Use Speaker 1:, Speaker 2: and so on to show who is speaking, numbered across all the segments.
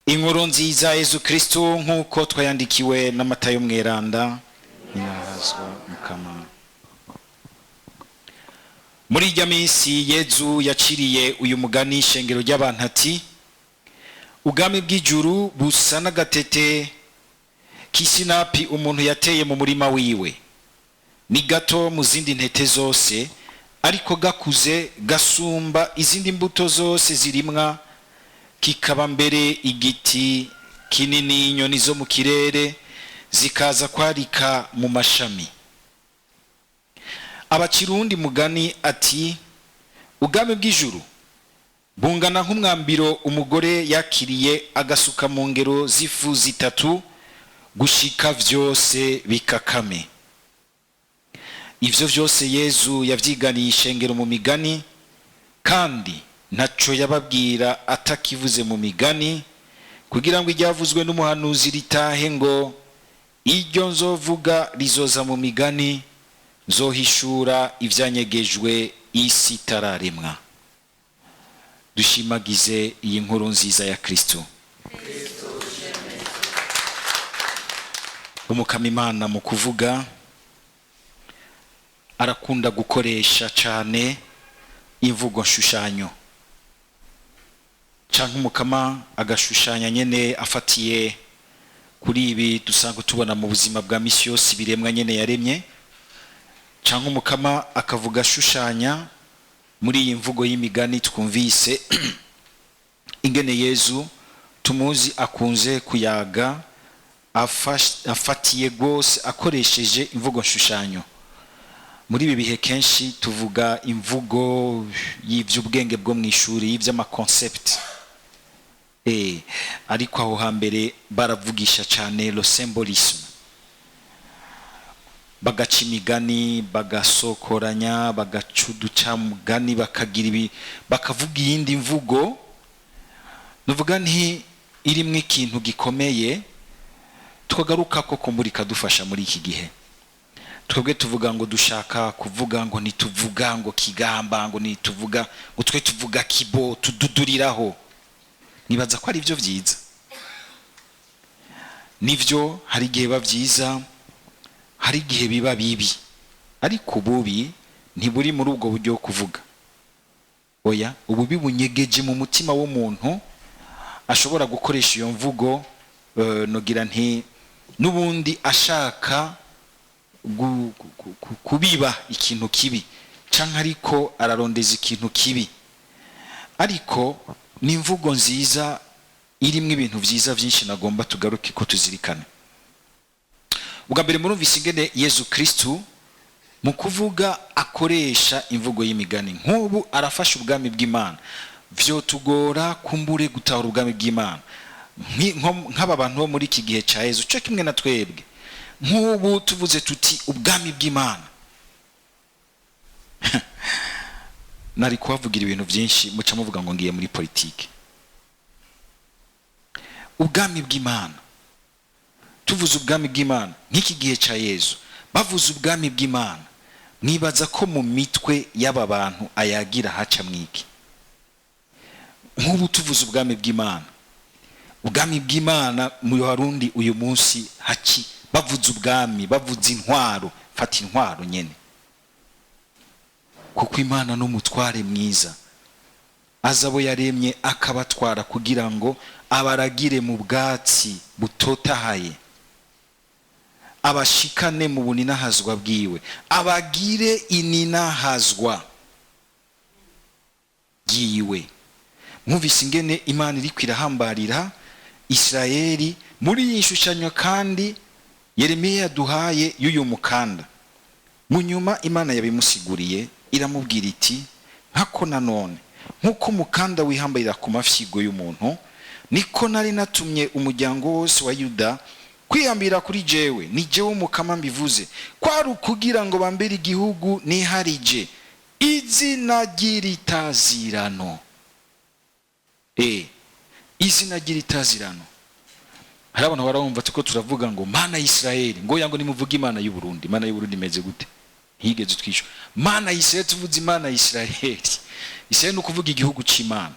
Speaker 1: Inkuru nziza Yesu Kristo nkuko twayandikiwe na Matayo mweranda. Nyahazwa Mukama. Muri irya minsi Yezu yaciriye uyu mugani ishengero ry'abantu ati: ubwami bw'ijuru busa n'agatete k'isinapi umuntu yateye mu murima wiwe. Ni gato mu zindi ntete zose, ariko gakuze gasumba izindi mbuto zose zirimwa, kikaba mbere igiti kinini. Inyoni zo mu kirere zikaza kwarika mu mashami. Abacirundi mugani ati: ubwami bw'ijuru bungana nk'umwambiro umugore yakiriye agasuka mu ngero z'ifu zitatu gushika vyose bikakame. Ivyo vyose Yezu yavyiganiye ishengero mu migani, kandi ntaco yababwira atakivuze mu migani, kugira ngo iryavuzwe n'umuhanuzi ritahe ngo: iryo nzovuga rizoza mu migani, nzohishura ivyanyegejwe isi itararemwa. Dushimagize iyi nkuru nziza ya Kristo. Umukama Imana mu kuvuga arakunda gukoresha cane imvugo nshushanyo, canke umukama agashushanya nyene afatiye kuri ibi dusanga tubona mu buzima bwa misi yose biremwa nyene yaremye, canke umukama akavuga ashushanya muri iyi mvugo y'imigani twumvise. Ingene Yezu tumuzi akunze kuyaga afatiye gose akoresheje imvugo nshushanyo. Muri ibi bihe kenshi tuvuga imvugo y'ivy'ubwenge bwo mw'ishuri, y'ivy'amaconcept. Ariko aho hambere baravugisha cane le symbolisme, bagaca imigani, bagasokoranya, bagacuduca mugani, bakagira ibi, bakavuga iyindi mvugo nuvuga nti irimwe ikintu gikomeye twagaruka ko kumurika dufasha muri iki gihe. Twebwe tuvuga ngo dushaka kuvuga ngo nituvuga ngo kigamba, ngo nituvuga ngo twe tuvuga kibo tududuriraho. Nibaza ko ari byo vyiza. Nivyo hari igihe bavyiza, hari igihe biba bibi, ariko ububi ntiburi muri ubwo buryo kuvuga. Oya, ububi bunyegeje mu mutima w'umuntu ashobora gukoresha iyo mvugo nogira nti nubundi ashaka kubiba ikintu kibi, canke ariko ararondeza ikintu kibi. Ariko ni imvugo nziza irimwe ibintu vyiza vyinshi nagomba tugaruke ko tuzirikana. Ubwa mbere murumvise ingene Yezu Kristo mu kuvuga akoresha imvugo y'imigani. Nk'ubu arafasha ubwami bw'Imana, vyo tugora kumbure gutahura ubwami bw'Imana nk'aba bantu bo muri iki gihe ca Yezu, cyo kimwe na twebwe. Nk'ubu tuvuze tuti ubwami bw'Imana, nari kuhavugira ibintu byinshi muca muvuga ngo ngiye muri politike. Ubwami bw'Imana, tuvuze ubwami bw'Imana nk'iki gihe ca Yezu bavuze ubwami bw'Imana, nibaza ko mu mitwe y'aba bantu ayagira haca mwiki. Nk'ubu tuvuze ubwami bw'Imana, ubwami bw'Imana mu Barundi uyu munsi haci bavuze ubwami, bavuze intwaro, fata intwaro nyene, kuko Imana n'umutware mwiza azabo yaremye akabatwara kugira ngo abaragire mu bwatsi butotahaye, abashikane mu buninahazwa bwiwe, abagire ininahazwa bwiwe. Mwumvise ingene Imana iri kwirahambarira Israeli muri iyi nshushanyo kandi Yeremiya yaduhaye y'uyu mukanda. Mu nyuma Imana yabimusiguriye iramubwira iti: nkako nanone nkuko umukanda wihambarira ku mafyigo y'umuntu, niko nari natumye umuryango wose wa Yuda kwihambira kuri jewe. Ni jewe umukama mbivuze, kwari ukugira ngo bambere igihugu niharije izina ry'itazirano. Izina ry'itazirano. Hari abantu barumva tuko turavuga ngo Mana y'Israeli, ngo yango nimuvuga Imana y'u Burundi. Imana y'u Burundi imeze gute? Higeze twisho Mana y'Israeli, tuvuze Imana y'Israeli. Israeli no kuvuga igihugu c'Imana.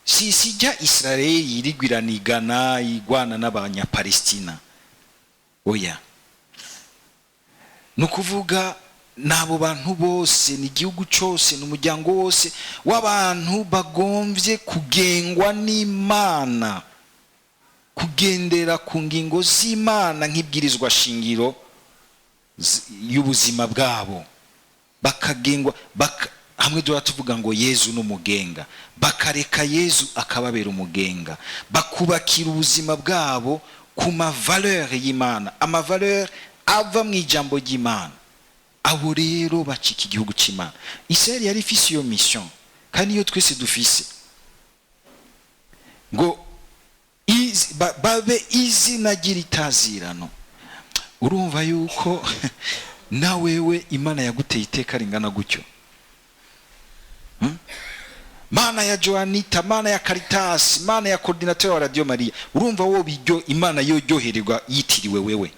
Speaker 1: sijya Israeli irigwiranigana igwana n'abanyapalestina, oya. Nukuvuga nabo bantu bose, ni igihugu cyose, n'umuryango wose w'abantu bagomvye kugengwa n'Imana, kugendera ku ngingo z'Imana nk'ibwirizwa shingiro y'ubuzima bwabo, bakagengwa hamwe duha tuvuga ngo Yezu n'umugenga, bakareka Yezu akababera umugenga, bakubakira ubuzima bwabo ku valeur y'Imana, valeur ava mu ijambo ry'Imana. Abo rero bacika igihugu cy'Imana. Israel yari ifise iyo mission, kandi iyo twese dufise ngo babe izina ry'itazirano. Urumva yuko na wewe Imana yaguteye iteka ringana gutyo. Mana ya Joanita, Mana ya Caritas, Mana ya coordinateur wa Radio Maria, urumva wo bijyo Imana yo ryohererwa yitiriwe wewe.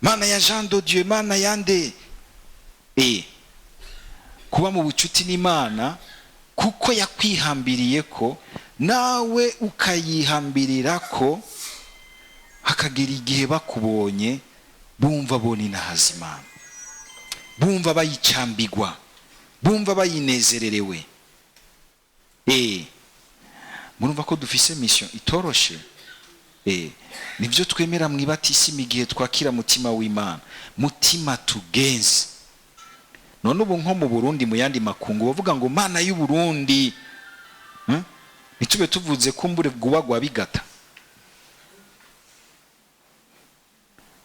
Speaker 1: Mana ya Jean de Dieu, Mana yande kuba mu bucuti n'Imana kuko yakwihambiriye ko nawe ukayihambirira ko, hakagira igihe bakubonye bumva boni nahaza Imana, bumva bayicambigwa, bumva bayinezererewe. Murumva ko dufise mission itoroshe. Nibyo twemera mu ibatisi igihe twakira mutima w'Imana, mutima tugenze. None ubu nko mu Burundi mu yandi makungu bavuga ngo Mana y'u Burundi, nitube tuvuze kumbure bwubagwa bigata.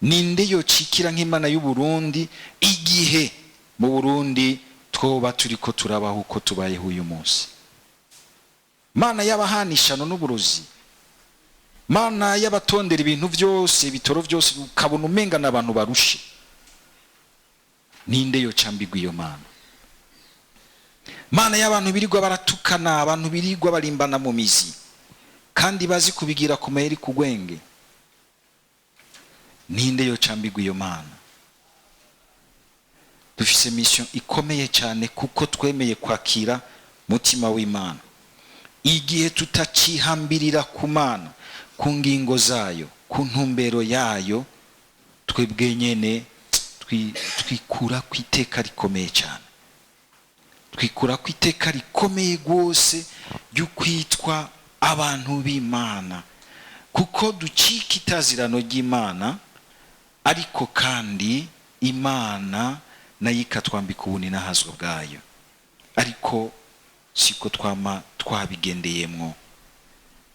Speaker 1: Ninde yo cikira nk'Imana y'u Burundi igihe mu Burundi twoba turiko turabaho uko tubayeho uyu munsi? Mana y'abahanishano n'uburozi, Mana y'abatondera ibintu byose, ibitoro byose ukabona umenga n'abantu barushe. Ninde yo cambigwa iyo Mana? Mana y'abantu birigwa baratukana, abantu birigwa barimbana mu mizi, kandi bazi kubigira ku mayeri kugwenge. Ninde yo cambigwa iyo Mana? Dufise mission ikomeye cyane kuko twemeye kwakira mutima w'Imana. Igihe tutacihambirira ku Mana, ku ngingo zayo, ku ntumbero yayo, twebwe nyene twikura ku iteka rikomeye cyane. Twikura ku iteka rikomeye gose ryo kwitwa abantu b'Imana, kuko ducika itazirano ry'Imana, ariko kandi Imana nayo ikatwambika ubuni nahazwa bwayo. Ariko siko twabigendeyemwo.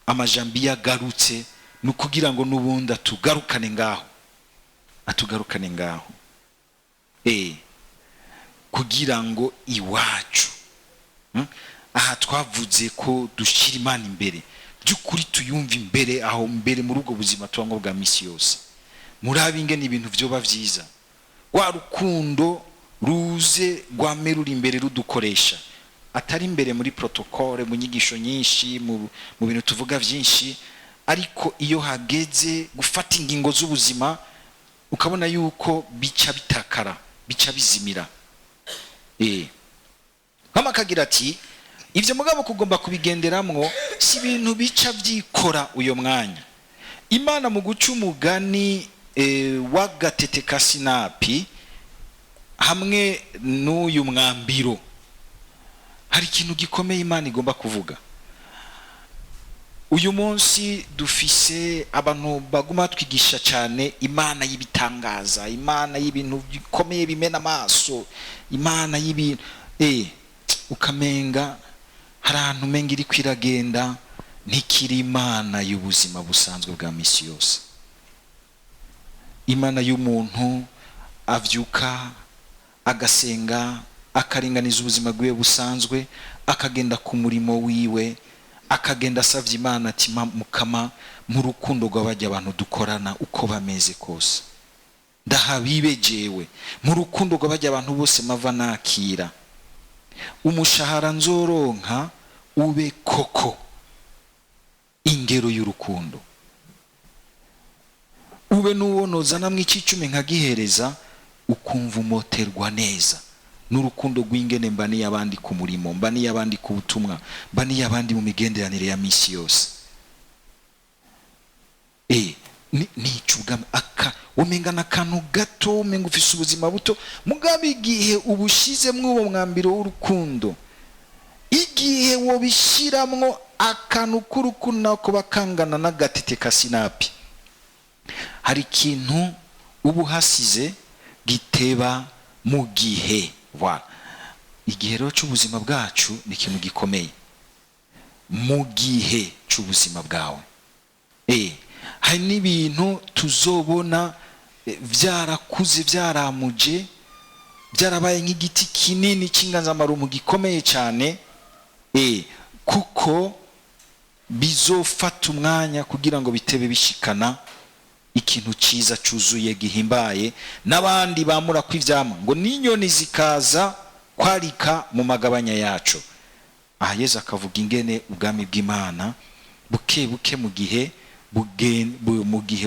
Speaker 1: Amajambo yagarutse nukugira ngo nubundi atugarukane ngaho, kugira ngo iwacu aha twavuze ko dushira Imana imbere, by'ukuri tuyumva imbere, aho mbere muri ubwo buzima tubango bwa misi yose. Murabinge n'ibintu byoba byiza, wa rukundo ruze rwamerura imbere rudukoresha, atari imbere muri protocole, mu nyigisho nyinshi, mu bintu tuvuga byinshi, ariko iyo hageze gufata ingingo z'ubuzima ukabona yuko bica bitakara, bica bizimira. Kama kagira ati ivyo mugabo kugomba kubigenderamwo si ibintu bica byikora uyo mwanya. Imana mu guca umugani w'agatete ka sinapi hamwe n'uyu mwambiro, hari ikintu gikomeye Imana igomba kuvuga. Uyu munsi dufise abantu baguma twigisha cyane Imana y'ibitangaza, Imana y'ibintu bikomeye bimena amaso, Imana y'ibintu ukamenga hari ahantu menga iri kwiragenda ntikiri Imana y'ubuzima busanzwe bwa misi yose. Imana y'umuntu avyuka agasenga, akaringaniza ubuzima bwiwe busanzwe, akagenda ku murimo wiwe, akagenda asavye Imana ati Mukama, mu rukundo rw'abajya abantu dukorana uko bameze kose, ndahabibejewe mu rukundo rw'abajya abantu bose mava nakira, umushahara nzoronka ube koko ingero y'urukundo, ube nuwo nozana mw'icicumi nkagihereza ukumva umoterwa neza, n'urukundo rw'ingene mbaniye abandi ku murimo, mbaniye abandi ku butumwa, mbaniye abandi mu migenderanire ya misi yose. Nicubwa umenga n'akantu gato, umenga ufise ubuzima buto, mugabe igihe ubushizemwo uwo mwambiro w'urukundo, igihe wobishiramwo akantu k'urukundo nako bakangana n'agatete ka sinapi, hari ikintu ubu hasize giteba mu gihe igihe rero cy'ubuzima bwacu ni ikintu gikomeye. Mu gihe cy'ubuzima bwawe hari n'ibintu tuzobona byarakuze, byaramuje, byarabaye nk'igiti kinini cy'inganzamarumbu gikomeye cyane, kuko bizofata umwanya kugira ngo bitebe bishikana ikintu cyiza cyuzuye gihimbaye, n'abandi bamura kw'ivyama ngo n'inyoni zikaza kwarika mu magabanya yacu. Aha Yesu akavuga ingene ubwami bw'Imana buke buke mu gihe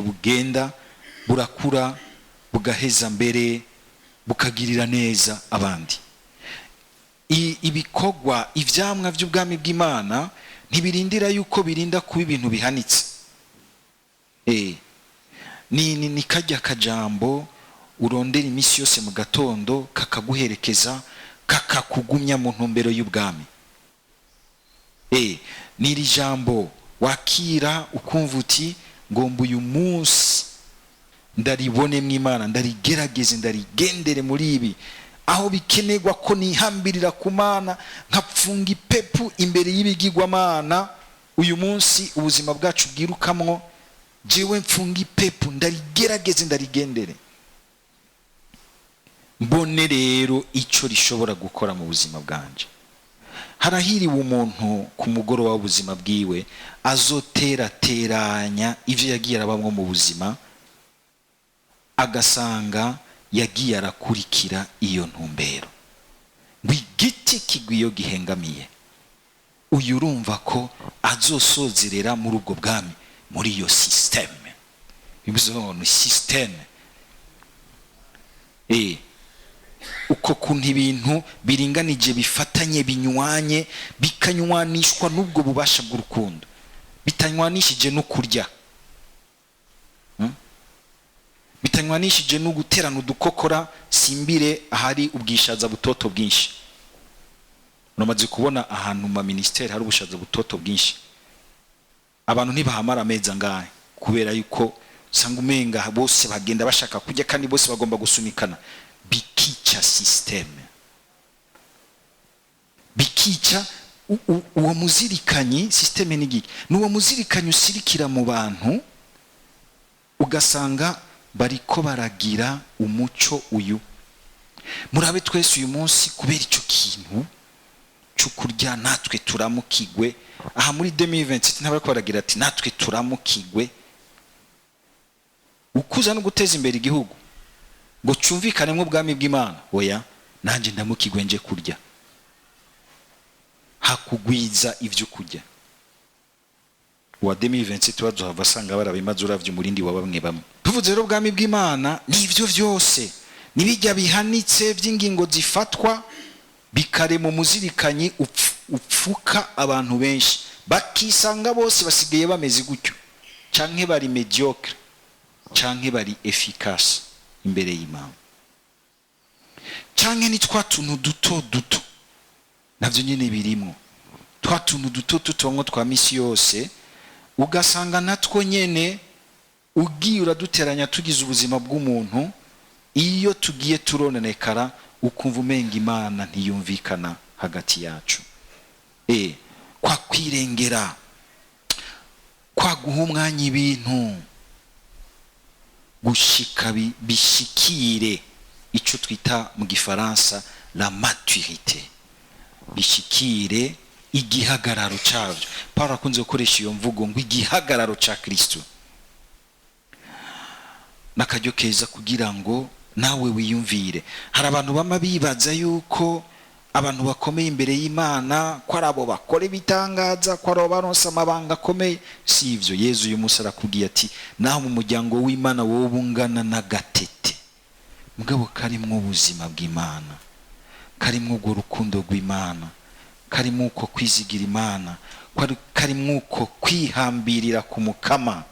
Speaker 1: bugenda burakura, bugaheza mbere bukagirira neza abandi. Ibikogwa, ivyamwa by'ubwami bw'Imana ntibirindira yuko birinda kuba ibintu bihanitse. Ni kajya kajambo urondera imisi yose mu gatondo kakaguherekeza, kakakugumya mu ntumbero y'ubwami. Ni iri jambo wakira ukumva uti ngomba uyu munsi ndaribone mw'Imana, ndarigerageze, ndarigendere muri ibi, aho bikenerwa ko nihambirira ku Mana, nkapfunga ipepu imbere y'ibigirwamana. Uyu munsi ubuzima bwacu bwirukamwo, jewe mfunga ipepu, ndarigerageze, ndarigendere, mbone rero icyo rishobora gukora mu buzima bwanje. Harahiriwe umuntu ku mugoroba w'ubuzima bwiwe azoterateranya ivyo yagiye arabamwo mu buzima, agasanga yagiye arakurikira iyo ntumbero. Igiti kigwiyo gihengamiye, uyu urumva ko azosozerera muri ubwo bwami, muri iyo systeme. Bivuze ngo ni systeme. Uko kuntu ibintu biringanije, bifatanye, binywanye, bikanywanishwa n'ubwo bubasha bw'urukundo, bitanywanishije no kurya, bitanywanishije no guterana udukokora simbire ahari ubwishaza butoto bwinshi. Namaze kubona ahantu mu ministeri hari ubushaza butoto bwinshi, abantu ntibahamara amezi angahe kubera yuko sanga umenga bose bagenda bashaka kujya kandi bose bagomba gusunikana. Bikica systeme, bikica uwo muzirikanyi. Systeme ni giki? Nuwo muzirikanyi usirikira mu bantu, ugasanga bariko baragira umuco uyu. Murabe twese uyu munsi kubera icyo kintu cyo kurya natwe turamukigwe. Aha muri 2027 ntabwo baragira ati natwe turamukigwe, ukuza no guteza imbere igihugu ngo cyumvikane mu bwami bw'Imana. Oya, nanje ndamukigwe nje kurya, hakugwiza ivyo kurya. Wa 2027 bazohava sanga barabimaze uravye umurindi wa bamwe bamwe. Tuvuze rero ubwami bw'Imana ni ivyo vyose, nibijya bihanitse vy'ingingo zifatwa bikare mu muzirikanyi upfuka abantu benshi, bakisanga bose basigaye bameze gutyo, canke bari mediocre, canke bari efficace imbere y'Imana. Canke ni twatuntu duto duto navyo nyene birimo, twatuntu duto duto twa misi yose, ugasanga natwo nyene ugiye uraduteranya tugize ubuzima bw'umuntu. Iyo tugiye turonenekara ukumva umenga Imana ntiyumvikana hagati yacu. Kwa kwirengera, kwa guha umwanya ibintu gushika bishikire icyo twita mu gifaransa la maturité, bishikire igihagararo cyabyo. Paulo akunze gukoresha iyo mvugo ngo igihagararo cya Kristo. Nakajyo keza kugira ngo nawe wiyumvire. Hari abantu bama bibaza yuko abantu bakomeye imbere y'Imana ko arabo bakora ibitangaza, ko arabo baronsa amabanga akomeye. Si ivyo. Yezu uyu munsi arakubwiye ati naho mu muryango w'Imana wowe bungana n'agatete, mugabo karimwo ubuzima bw'Imana, karimwo urwo rukundo rw'Imana, karimwo uko kwizigira Imana, karimwo uko kwihambirira ku Mukama.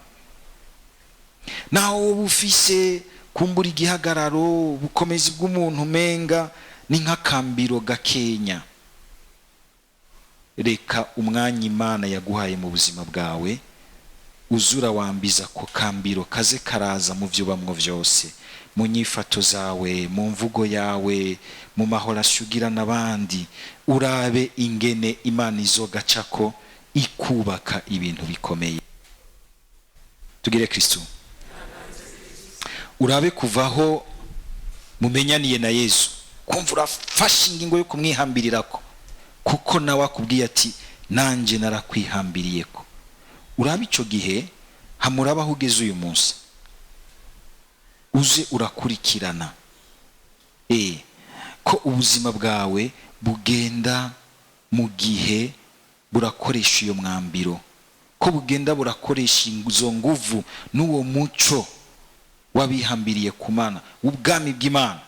Speaker 1: Naho wowe ufise kumbura igihagararo, ubukomezi bw'umuntu umenga ni nk'akambiro gakenya, reka umwanya Imana yaguhaye mu buzima bwawe uzura wambiza ko kambiro kaze karaza mu byo bamwo byose, mu nyifato zawe, mu mvugo yawe, mu mahoro ashugira n'abandi. Urabe ingene Imana izogacako ikubaka ibintu bikomeye. Tugire Kristo. Urabe kuvaho mumenyaniye na Yesu, kumva urafashe ingingo yo kumwihambirirako, kuko nawe akubwiye ati nanje narakwihambiriyeko. Urabe ico gihe hamurabaho ugeze uyu munsi, uze urakurikirana ko ubuzima bwawe bugenda mu gihe burakoresha iyo mwambiro, ko bugenda burakoresha izo nguvu n'uwo muco wabihambiriye ku Mana, ubwami bw'Imana,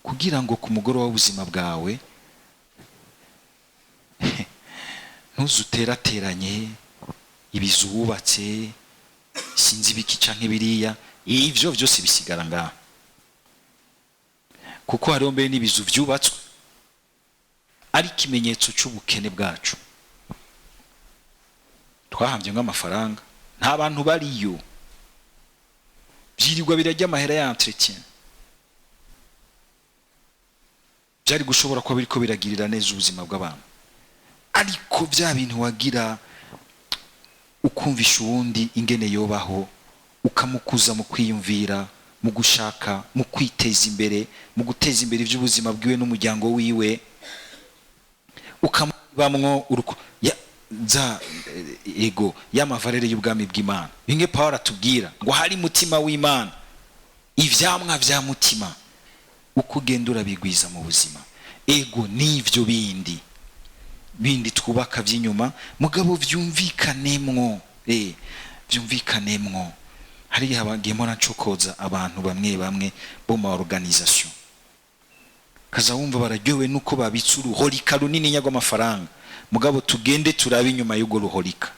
Speaker 1: kugira ngo ku mugoroba w'ubuzima bwawe ntuzuterateranye ibizu wubatse sinzi biki canke biriya, ivyo byose bisigara ngaha. Kuko hariho mbere n'ibizu vyubatswe ari ikimenyetso c'ubukene bwacu, twahambye nk'amafaranga, nta bantu bariyo, byirirwa birajya amahera ya entretien, byari gushobora kuba biriko biragirira neza ubuzima bw'abantu. Ariko bya bintu wagira ukumvisha uwundi ingene yobaho, ukamukuza mu kwiyumvira, mu gushaka, mu kwiteza imbere, mu guteza imbere iby'ubuzima bwiwe n'umuryango wiwe, ukamubamwo ego y'amavarere y'ubwami bw'Imana. Bimwe Pawulo atubwira ngo hari mutima w'Imana, ivyamwa vya mutima, uko ugenda urabigwiza mu buzima. Ego n'ivyo bindi twubaka by'inyuma, mugabo vyumvikanemwo, vyumvikanemwo. Hari habagiye mora ncokoza abantu bamwe bo ma organisation, kaza wumva bararyowe nuko babitse uruhorika runini nyagwa amafaranga, mugabo tugende turabe inyuma y'ugo ruhorika.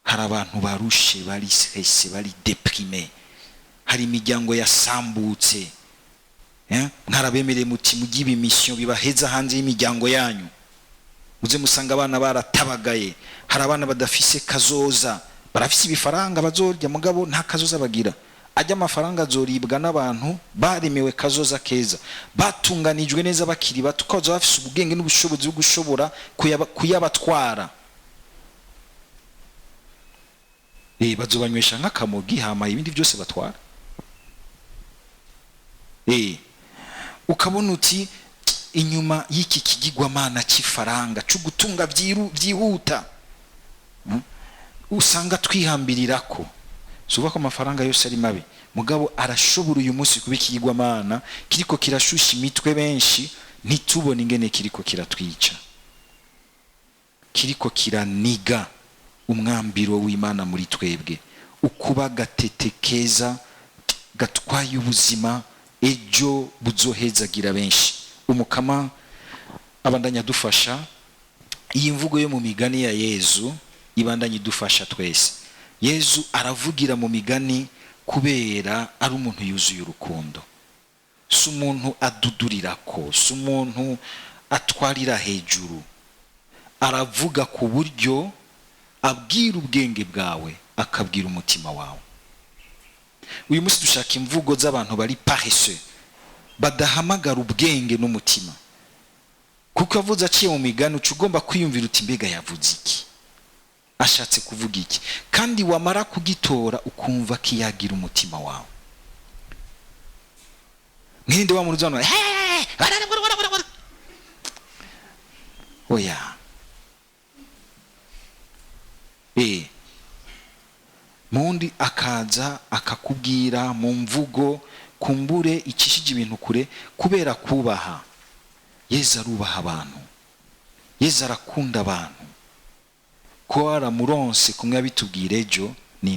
Speaker 1: Hari abantu barushe, bari stressé, bari déprimé, hari imiryango yasambutse, mwarabemereye muti mugibe mission bibaheza hanze y'imiryango yanyu, uze musanga abana baratabagaye. Hari abana badafise kazoza, barafise ibifaranga bazorya, mugabo nta kazoza bagira. Ajya amafaranga azoribwa n'abantu baremewe kazoza keza, batunganijwe neza bakiri bato, ukaza bafise ubwenge n'ubushobozi bwo gushobora kuyabatwara. Bazobanywesha nk'akamogi, hama ibindi byose batwara. Ukabona uti inyuma y'iki kigigwamana cy'ifaranga cyo gutunga byihuta, usanga twihambirirako. Suba ko amafaranga yose ari mabi, mugabo arashobora uyu munsi kuba ikigigwamana kiriko kirashusha imitwe benshi, ntitubone ingene kiriko kiratwica, kiriko kiraniga umwambiro w'Imana muri twebwe, ukuba gatete keza gatwaye ubuzima ejo buzohezagira benshi. Umukama abandanya dufasha, iyi mvugo yo mu migani ya Yezu ibandanye dufasha twese. Yezu aravugira mu migani kubera ari umuntu yuzuye urukundo, si umuntu adudurirako, si umuntu atwarira hejuru. Aravuga ku buryo abwira ubwenge bwawe, akabwira umutima wawe. Uyu munsi dushaka imvugo z'abantu bari paresseux, badahamagara ubwenge n'umutima. Kuko avuze aciye mu migani uca ugomba kwiyumvira uti mbega yavuze iki, ashatse kuvuga iki, kandi wamara kugitora ukumva kiyagira umutima wawe. Mwinde wa muruzano oya, mundi akaza akakubwira mu mvugo kumbure ikishije ibintu kure, kubera kubaha. Yezu arubaha abantu, Yezu arakunda abantu, ko aramuronse kumwe abitubwira ejo ni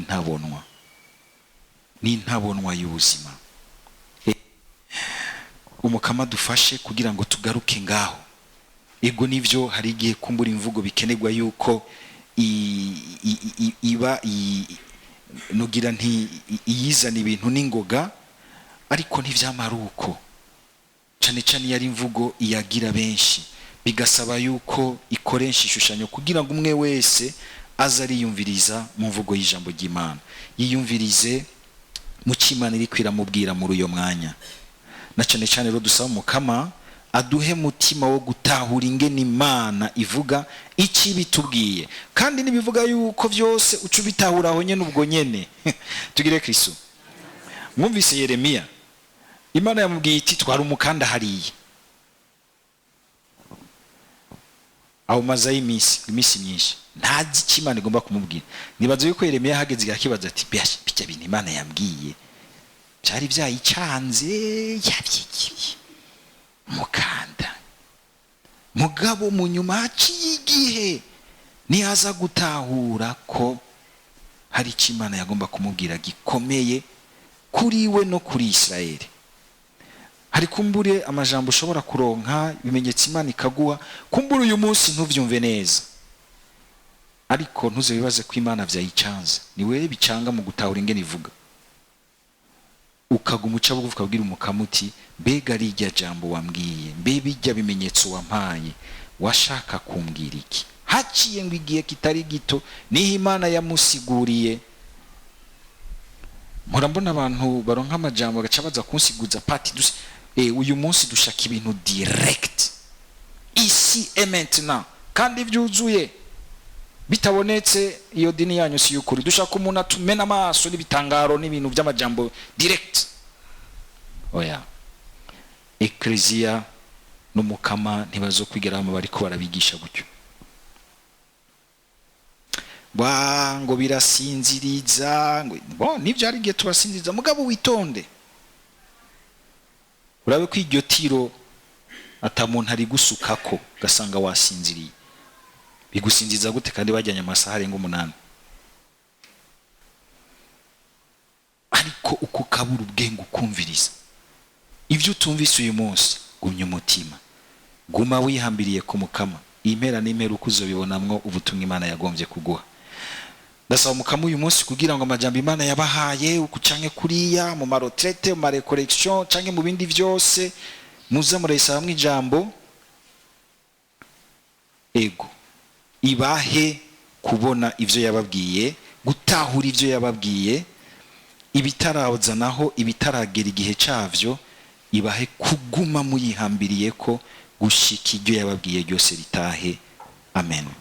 Speaker 1: intabonwa y'ubuzima. umukama dufashe kugira ngo tugaruke ngaho. Ego nivyo hari igihe kumbura imvugo bikenerwa yuko iba nugira nti iyizana ibintu n'ingoga, ariko ntivyamaruko. Cyane cyane yari imvugo iyagira benshi, bigasaba yuko ikoresha ishushanyo kugira ngo umwe wese azari yumviriza mu mvugo y'ijambo ry'Imana, yiyumvirize mu cy'Imana iri kwiramubwira muri uyo mwanya. Na cyane cyane rero dusaba umukama aduhe mutima wo gutahura ingene Imana ivuga iki bitubwiye, kandi nibivuga yuko byose ucu bitahura aho nyene ubwo nyene. Tugire Kristo. Mwumvise Yeremiya, Imana yamubwiye iti twara umukanda hariye. Aho maze imisi myinshi ntazi icyo Imana igomba kumubwira. Nibaza yuko Yeremiya hageze gakibaza ati bijya bintu Imana yambwiye byari byayicanze yabyigiye mukanda. Mugabo mu nyuma haciye igihe nihaza gutahura ko hari icyo Imana yagomba kumubwira gikomeye kuri we no kuri Isirayeli. Hari kumbure amajambo ushobora kuronka ibimenyetso Imana ikaguha, kumbure uyu munsi ntuvyumve neza, ariko ntuze bibaze ko Imana vyayicanze. Ni wewe bicanga mu gutahura ingene ivuga, ukaguma uca bugufi ukabwira umukama uti mbega rijya jambo wambwiye, mbe bijya bimenyetso wampaye washaka kumbwira iki? Haciye ngo igihe kitari gito niho Imana yamusiguriye. Murambona abantu baronka amajambo agaca baza kunsiguza pati uyu munsi dushaka ibintu direct ici et maintenant, kandi byuzuye bitabonetse. Iyo dini yanyu si yukuri. Dushaka umuntu atumena amaso n'ibitangaro n'ibintu by'amajambo direct. Oya, Ecclesia n'umukama ntibazo kwigeramo bariko barabigisha gutyo ngo birasinziriza, ngo nivyo ari gihe tubasinziriza. Mugabo witonde, urabe ko iryo tiro atamuntu ari gusukako gasanga wasinziriye. Bigusinziza gute kandi bajyanye amasaha arenga 8? Ariko uko kabura ubwenge ukumviriza ivyo utumvise uyu munsi, gumya umutima, guma wihambiriye ku mukama. Impera n'impera uko uzobibonamwo ubutumwa Imana yagombye kuguha. Ndasaba umukama uyu munsi kugira ngo amajambo Imana yabahaye ukucanke kuriya mu maretraite, mu recollection canke mu bindi vyose, muza murayisaba mu ijambo, ego ibahe kubona ivyo yababwiye, gutahura ivyo yababwiye, ibitaraozanaho ibitaragera igihe cavyo, ibahe kuguma muyihambiriye ko gushika ibyo yababwiye byose ritahe. Amen.